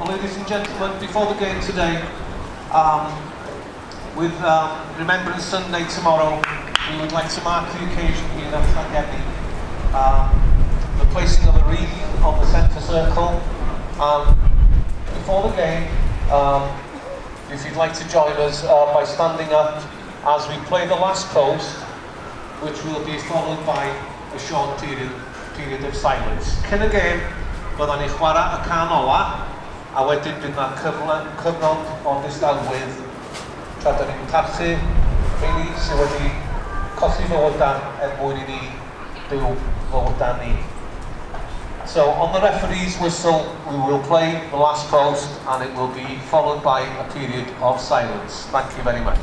ladies and gentlemen, before the game today, with Remembrance Sunday tomorrow, we would like to mark the occasion here at Llangefni. The placing of a wreath on the centre circle. Before the game, if you'd like to join us by standing up as we play the last post, which will be followed by a short period of silence. Cyn y gêm, byddan ni chwarae y can ola, a wedyn bydd yna cyfnod o ddistawwydd tra dyn ni'n tarchu rheini sydd wedi colli fywydau mwyn I ni byw fywydau ni. So on the referee's whistle, we will play the last post and it will be followed by a period of silence. Thank you very much.